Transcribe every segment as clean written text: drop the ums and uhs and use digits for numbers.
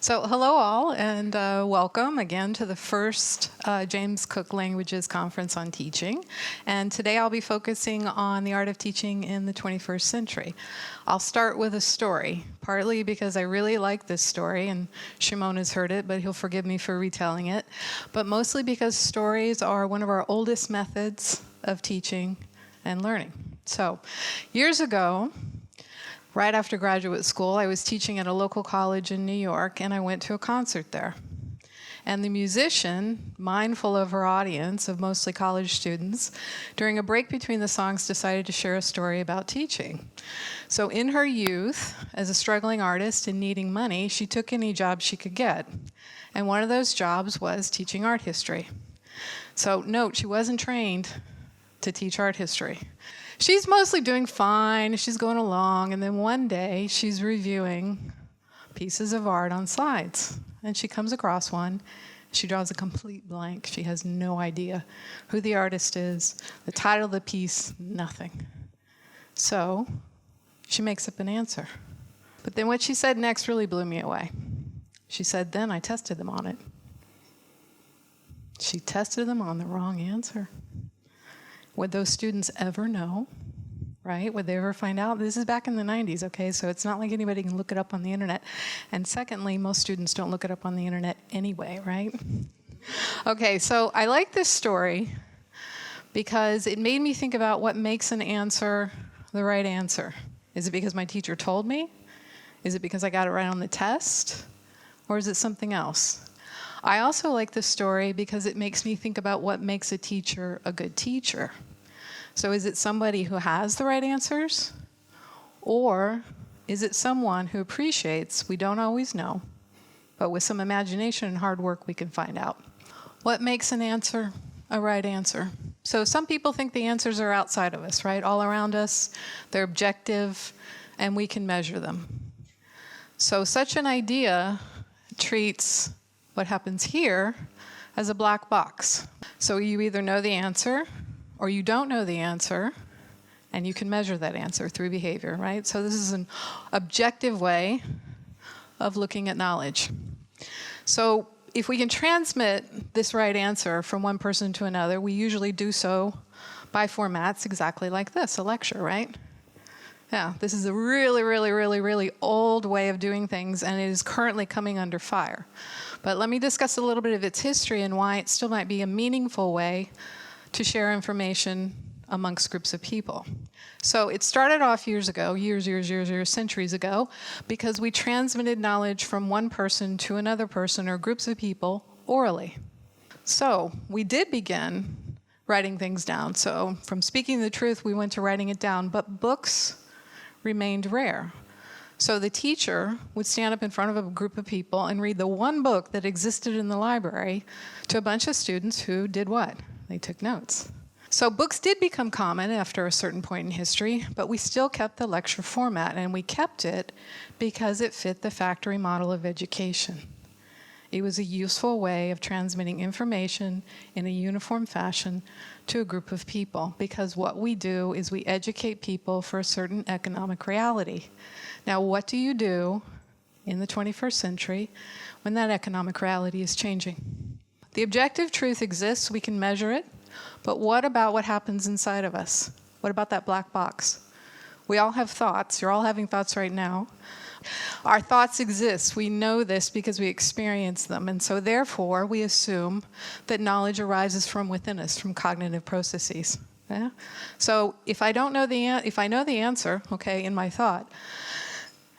So hello all, and welcome again to the first James Cook Languages Conference on Teaching. And today I'll be focusing on the art of teaching in the 21st century. I'll start with a story, partly because I really like this story, and Shimon has heard it, but he'll forgive me for retelling it, but mostly because stories are one of our oldest methods of teaching and learning. So, years ago, right after graduate school, I was teaching at a local college in New York, and I went to a concert there. And the musician, mindful of her audience of mostly college students, during a break between the songs decided to share a story about teaching. So in her youth, as a struggling artist and needing money, she took any job she could get. And one of those jobs was teaching art history. So note, she wasn't trained to teach art history. She's mostly doing fine, she's going along, and then one day she's reviewing pieces of art on slides. And she comes across one, she draws a complete blank. She has no idea who the artist is, the title of the piece, nothing. So she makes up an answer. But then what she said next really blew me away. She said, then I tested them on it. She tested them on the wrong answer. Would those students ever know, right? Would they ever find out? This is back in the 90s, okay? So it's not like anybody can look it up on the internet. And secondly, most students don't look it up on the internet anyway, right? Okay, so I like this story because it made me think about what makes an answer the right answer. Is it because my teacher told me? Is it because I got it right on the test? Or is it something else? I also like this story because it makes me think about what makes a teacher a good teacher. So is it somebody who has the right answers? Or is it someone who appreciates we don't always know, but with some imagination and hard work we can find out? What makes an answer a right answer? So some people think the answers are outside of us, right? All around us, they're objective, and we can measure them. So such an idea treats what happens here as a black box. So you either know the answer or you don't know the answer, and you can measure that answer through behavior, right? So this is an objective way of looking at knowledge. So if we can transmit this right answer from one person to another, we usually do so by formats exactly like this, a lecture, right? Yeah, this is a really old way of doing things, and it is currently coming under fire. But let me discuss a little bit of its history and why it still might be a meaningful way to share information amongst groups of people. So it started off years ago, centuries ago, because we transmitted knowledge from one person to another person or groups of people orally. So we did begin writing things down. So from speaking the truth, we went to writing it down, but books remained rare. So the teacher would stand up in front of a group of people and read the one book that existed in the library to a bunch of students who did what? They took notes. So books did become common after a certain point in history, but we still kept the lecture format, and we kept it because it fit the factory model of education. It was a useful way of transmitting information in a uniform fashion to a group of people, because what we do is we educate people for a certain economic reality. Now, what do you do in the 21st century when that economic reality is changing? The objective truth exists, we can measure it, but what about what happens inside of us? What about that black box? We all have thoughts, you're all having thoughts right now. Our thoughts exist, we know this because we experience them, and so therefore we assume that knowledge arises from within us, from cognitive processes. Yeah? So if I know the answer, okay, in my thought,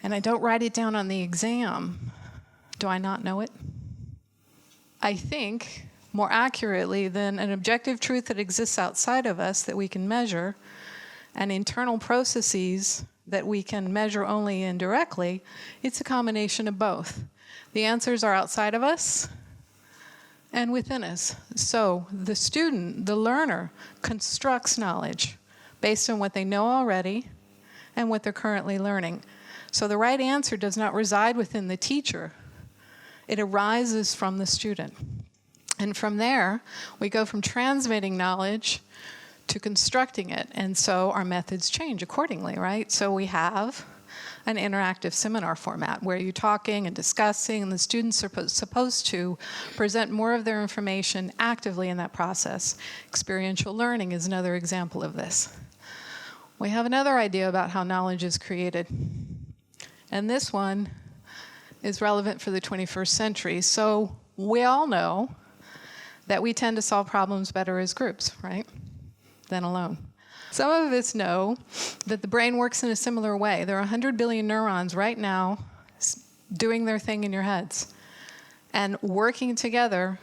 and I don't write it down on the exam, do I not know it? I think, more accurately than an objective truth that exists outside of us that we can measure, and internal processes that we can measure only indirectly, it's a combination of both. The answers are outside of us and within us. So the student, the learner, constructs knowledge based on what they know already and what they're currently learning. So the right answer does not reside within the teacher. It arises from the student. And from there, we go from transmitting knowledge to constructing it. And so our methods change accordingly, right? So we have an interactive seminar format where you're talking and discussing, and the students are supposed to present more of their information actively in that process. Experiential learning is another example of this. We have another idea about how knowledge is created. And this one is relevant for the 21st century. So we all know that we tend to solve problems better as groups, right, than alone. Some of us know that the brain works in a similar way. There are 100 billion neurons right now doing their thing in your heads. And working together,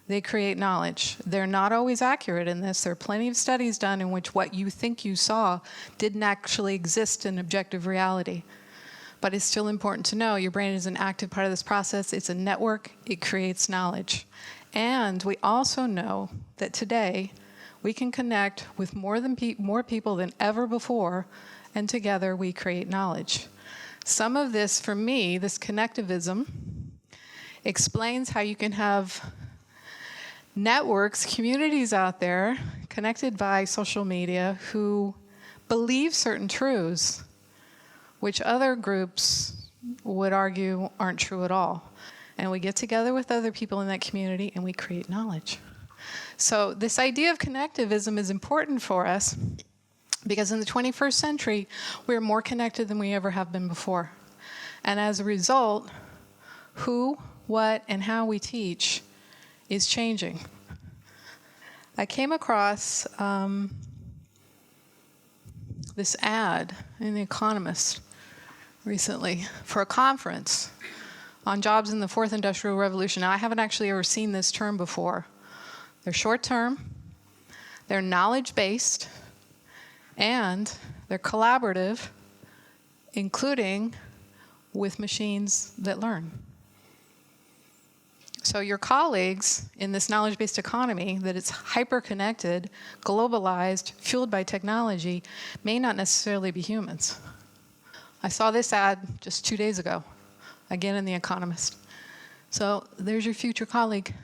they create knowledge. They're not always accurate in this. There are plenty of studies done in which what you think you saw didn't actually exist in objective reality. But it's still important to know your brain is an active part of this process. It's a network. It creates knowledge. And we also know that today we can connect with more people than ever before, and together we create knowledge. Some of this, for me, this connectivism, explains how you can have networks, communities out there connected by social media who believe certain truths, which other groups would argue aren't true at all. And we get together with other people in that community and we create knowledge. So this idea of connectivism is important for us because in the 21st century, we're more connected than we ever have been before. And as a result, who, what, and how we teach is changing. I came across this ad in The Economist recently for a conference on jobs in the fourth industrial revolution. Now, I haven't actually ever seen this term before. They're short-term, they're knowledge-based, and they're collaborative, including with machines that learn. So your colleagues in this knowledge-based economy that is hyper-connected, globalized, fueled by technology, may not necessarily be humans. I saw this ad just 2 days ago, again in The Economist. So there's your future colleague.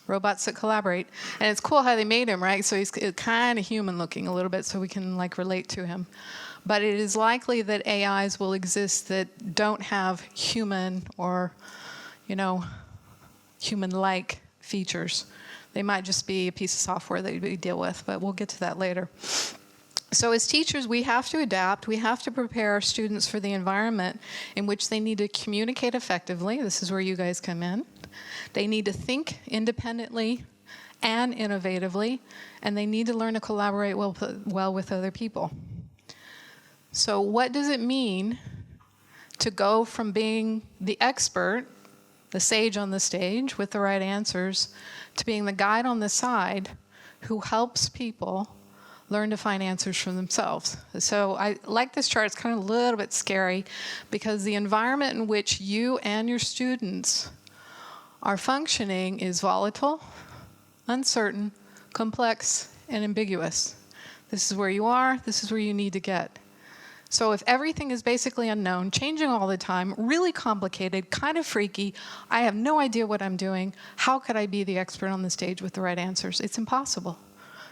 Robots that collaborate. And it's cool how they made him, right? So he's kind of human looking a little bit so we can relate to him. But it is likely that AIs will exist that don't have human or, human-like features. They might just be a piece of software that we deal with, but we'll get to that later. So as teachers, we have to adapt. We have to prepare our students for the environment in which they need to communicate effectively. This is where you guys come in. They need to think independently and innovatively, and they need to learn to collaborate well with other people. So what does it mean to go from being the expert, the sage on the stage with the right answers, to being the guide on the side who helps people learn to find answers for themselves? So I like this chart. It's kind of a little bit scary because the environment in which you and your students are functioning is volatile, uncertain, complex, and ambiguous. This is where you are. This is where you need to get. So if everything is basically unknown, changing all the time, really complicated, kind of freaky, I have no idea what I'm doing, how could I be the expert on the stage with the right answers? It's impossible.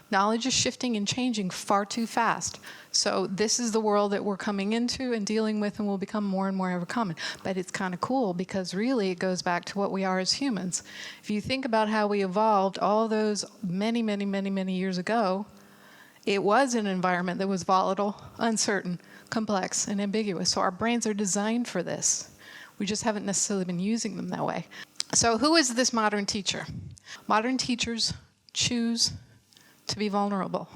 Knowledge is shifting and changing far too fast. So this is the world that we're coming into and dealing with and will become more and more ever common. But it's kind of cool because really it goes back to what we are as humans. If you think about how we evolved all those many, many, many, many years ago, it was an environment that was volatile, uncertain, complex, and ambiguous. So our brains are designed for this. We just haven't necessarily been using them that way. So who is this modern teacher? Modern teachers choose to be vulnerable.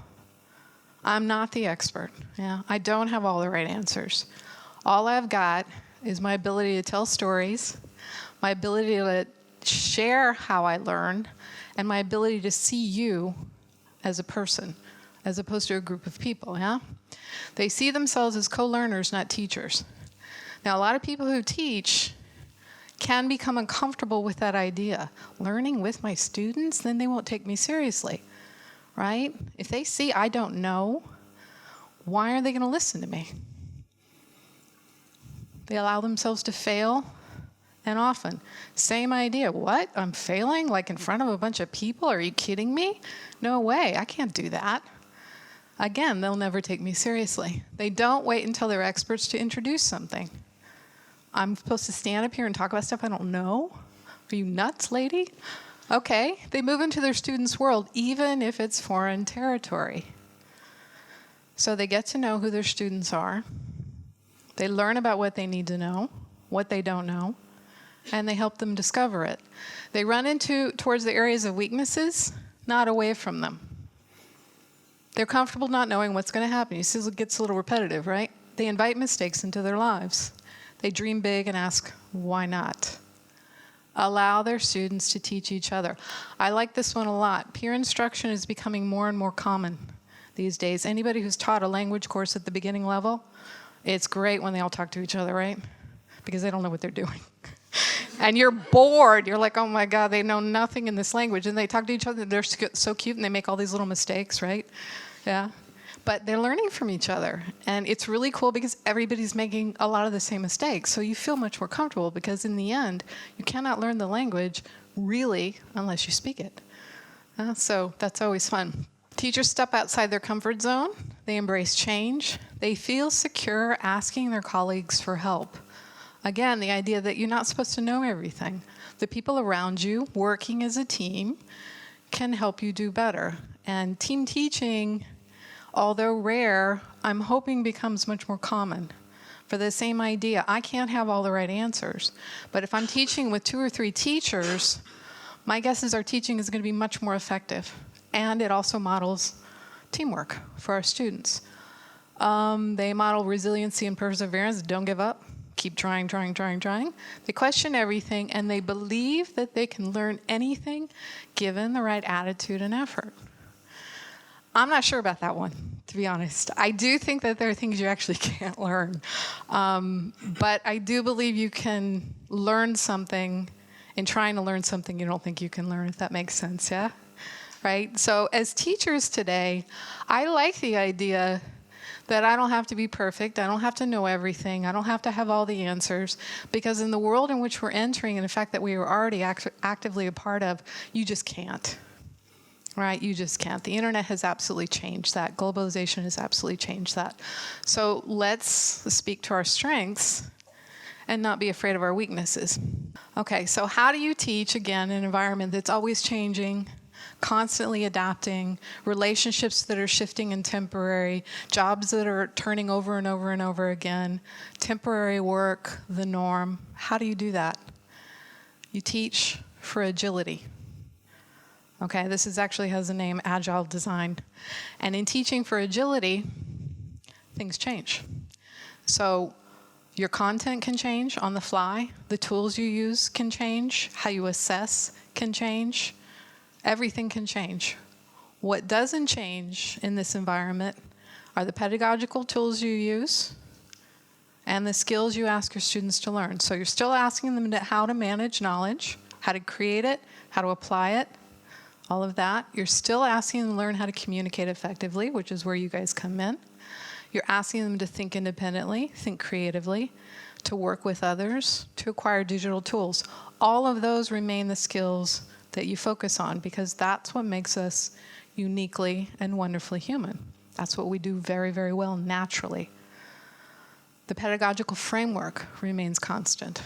I'm not the expert. I don't have all the right answers. All I've got is my ability to tell stories, my ability to share how I learn, and my ability to see you as a person, as opposed to a group of people. They see themselves as co-learners, not teachers. Now, a lot of people who teach can become uncomfortable with that idea. Learning with my students, then they won't take me seriously. Right? If they see I don't know, why are they going to listen to me? They allow themselves to fail, and often. Same idea. What? I'm failing? Like in front of a bunch of people? Are you kidding me? No way. I can't do that. Again, they'll never take me seriously. They don't wait until they're experts to introduce something. I'm supposed to stand up here and talk about stuff I don't know? Are you nuts, lady? Okay, they move into their students' world, even if it's foreign territory. So they get to know who their students are. They learn about what they need to know, what they don't know, and they help them discover it. They run towards the areas of weaknesses, not away from them. They're comfortable not knowing what's going to happen. You see, it gets a little repetitive, right? They invite mistakes into their lives. They dream big and ask, why not? Allow their students to teach each other. I like this one a lot. Peer instruction is becoming more and more common these days. Anybody who's taught a language course at the beginning level, it's great when they all talk to each other, right? Because they don't know what they're doing. And you're bored. You're like, oh my God, they know nothing in this language. And they talk to each other. They're so cute and they make all these little mistakes, right? Yeah. But they're learning from each other. And it's really cool because everybody's making a lot of the same mistakes. So you feel much more comfortable because in the end, you cannot learn the language really unless you speak it. So that's always fun. Teachers step outside their comfort zone. They embrace change. They feel secure asking their colleagues for help. Again, the idea that you're not supposed to know everything. The people around you working as a team can help you do better. And team teaching, although rare, I'm hoping becomes much more common. For the same idea, I can't have all the right answers. But if I'm teaching with 2 or 3 teachers, my guess is our teaching is going to be much more effective. And it also models teamwork for our students. They model resiliency and perseverance. Don't give up. Keep trying. They question everything, and they believe that they can learn anything given the right attitude and effort. I'm not sure about that one, to be honest. I do think that there are things you actually can't learn. But I do believe you can learn something in trying to learn something you don't think you can learn, if that makes sense, yeah? Right? So as teachers today, I like the idea that I don't have to be perfect, I don't have to know everything, I don't have to have all the answers, because in the world in which we're entering, and the fact that we are already actively a part of, you just can't. Right? You just can't. The internet has absolutely changed that. Globalization has absolutely changed that. So let's speak to our strengths and not be afraid of our weaknesses. Okay, so how do you teach, again, an environment that's always changing, constantly adapting, relationships that are shifting and temporary, jobs that are turning over and over and over again, temporary work, the norm? How do you do that? You teach for agility. Okay, this actually has a name, Agile Design. And in teaching for agility, things change. So your content can change on the fly. The tools you use can change. How you assess can change. Everything can change. What doesn't change in this environment are the pedagogical tools you use and the skills you ask your students to learn. So you're still asking them how to manage knowledge, how to create it, how to apply it, all of that. You're still asking them to learn how to communicate effectively, which is where you guys come in. You're asking them to think independently, think creatively, to work with others, to acquire digital tools. All of those remain the skills that you focus on because that's what makes us uniquely and wonderfully human. That's what we do very, very well naturally. The pedagogical framework remains constant.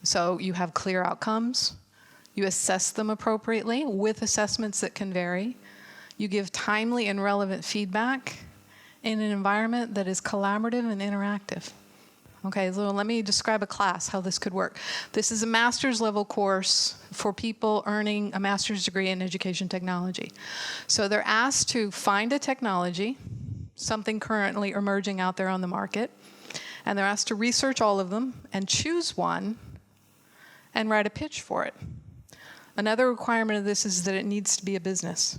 So you have clear outcomes. You assess them appropriately with assessments that can vary. You give timely and relevant feedback in an environment that is collaborative and interactive. Okay, so let me describe a class, how this could work. This is a master's level course for people earning a master's degree in education technology. So they're asked to find a technology, something currently emerging out there on the market, and they're asked to research all of them and choose one and write a pitch for it. Another requirement of this is that it needs to be a business.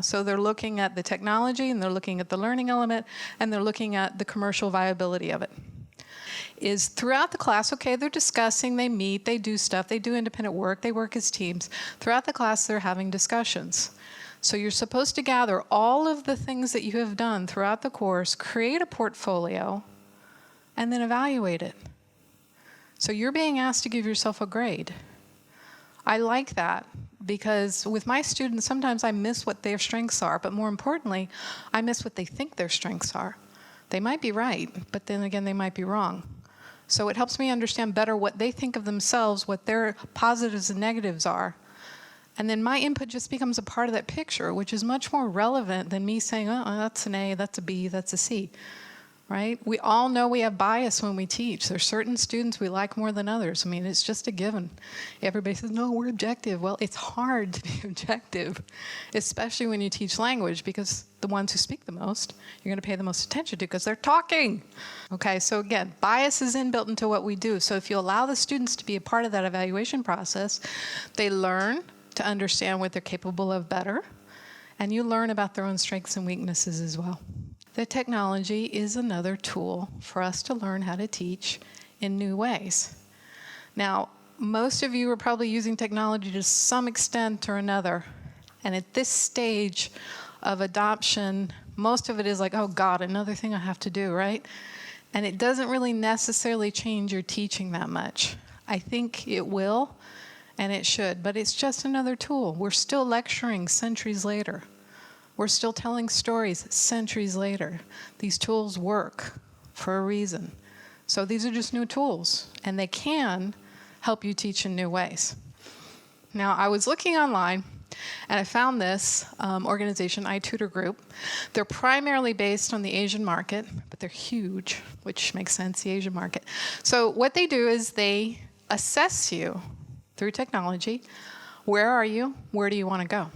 So they're looking at the technology, and they're looking at the learning element, and they're looking at the commercial viability of it. Is throughout the class, okay, they're discussing, they meet, they do stuff, they do independent work, they work as teams. Throughout the class, they're having discussions. So you're supposed to gather all of the things that you have done throughout the course, create a portfolio, and then evaluate it. So you're being asked to give yourself a grade. I like that because with my students, sometimes I miss what their strengths are, but more importantly, I miss what they think their strengths are. They might be right, but then again, they might be wrong. So it helps me understand better what they think of themselves, what their positives and negatives are. And then my input just becomes a part of that picture, which is much more relevant than me saying, oh, that's an A, that's a B, that's a C. Right? We all know we have bias when we teach. There's certain students we like more than others. I mean, it's just a given. Everybody says, no, we're objective. Well, it's hard to be objective, especially when you teach language, because the ones who speak the most, you're going to pay the most attention to because they're talking. Okay, so again, bias is inbuilt into what we do. So if you allow the students to be a part of that evaluation process, they learn to understand what they're capable of better, and you learn about their own strengths and weaknesses as well. The technology is another tool for us to learn how to teach in new ways. Now, most of you are probably using technology to some extent or another. And at this stage of adoption, most of it is like, oh God, another thing I have to do, right? And it doesn't really necessarily change your teaching that much. I think it will, and it should, but it's just another tool. We're still lecturing centuries later. We're still telling stories centuries later. These tools work for a reason. So these are just new tools, and they can help you teach in new ways. Now, I was looking online, and I found this organization, iTutor Group. They're primarily based on the Asian market, but they're huge, which makes sense, the Asian market. So what they do is they assess you through technology. Where are you? Where do you want to go?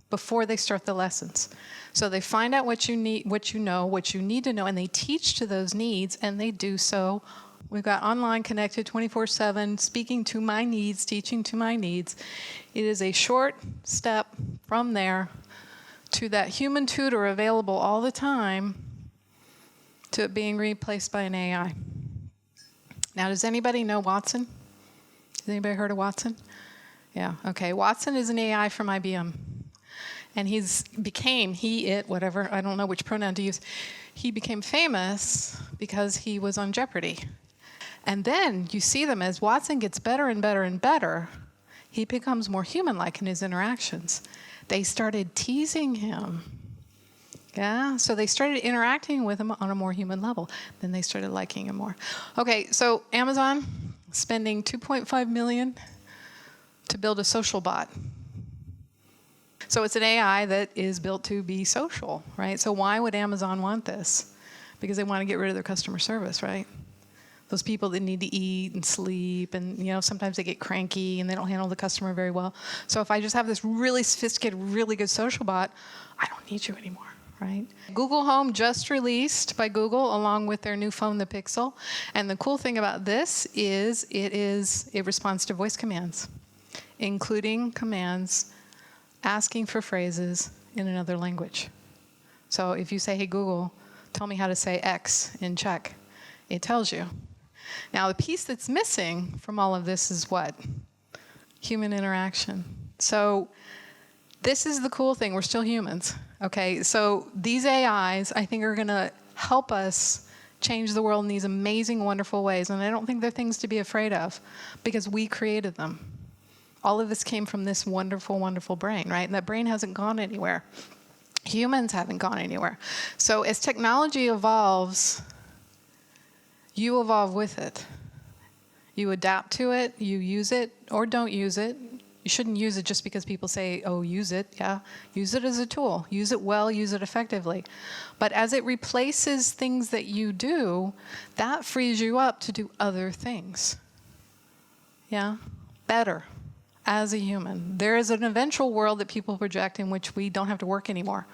Before they start the lessons. So they find out what you need, what you know, what you need to know, and they teach to those needs, and they do so. We've got online connected 24/7, speaking to my needs, teaching to my needs. It is a short step from there to that human tutor available all the time to it being replaced by an AI. Now, does anybody know Watson? Has anybody heard of Watson? Yeah, okay. Watson is an AI from IBM. And whatever, I don't know which pronoun to use. He became famous because he was on Jeopardy. And then you see them as Watson gets better and better and better, he becomes more human-like in his interactions. They started teasing him. Yeah, so they started interacting with him on a more human level. Then they started liking him more. Okay, so Amazon spending $2.5 million to build a social bot. So it's an AI that is built to be social, right? So why would Amazon want this? Because they want to get rid of their customer service, right? Those people that need to eat and sleep, and sometimes they get cranky and they don't handle the customer very well. So if I just have this really sophisticated, really good social bot, I don't need you anymore, right? Google Home just released by Google along with their new phone, the Pixel. And the cool thing about this is it responds to voice commands, including commands asking for phrases in another language. So if you say, hey, Google, tell me how to say X in Czech, it tells you. Now, the piece that's missing from all of this is what? Human interaction. So this is the cool thing. We're still humans. Okay, so these AIs, I think, are going to help us change the world in these amazing, wonderful ways. And I don't think they're things to be afraid of because we created them. All of this came from this wonderful, wonderful brain, right? And that brain hasn't gone anywhere. Humans haven't gone anywhere. So as technology evolves, you evolve with it. You adapt to it, you use it, or don't use it. You shouldn't use it just because people say, oh, use it. Yeah, use it as a tool. Use it well, use it effectively. But as it replaces things that you do, that frees you up to do other things. Yeah, better as a human. There is an eventual world that people project in which we don't have to work anymore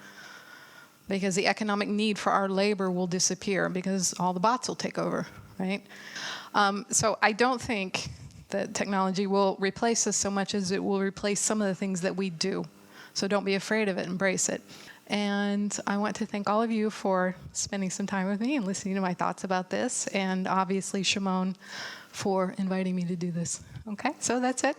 because the economic need for our labor will disappear because all the bots will take over, right? So I don't think that technology will replace us so much as it will replace some of the things that we do. So don't be afraid of it, embrace it. And I want to thank all of you for spending some time with me and listening to my thoughts about this, and obviously Shimon for inviting me to do this. Okay, so that's it.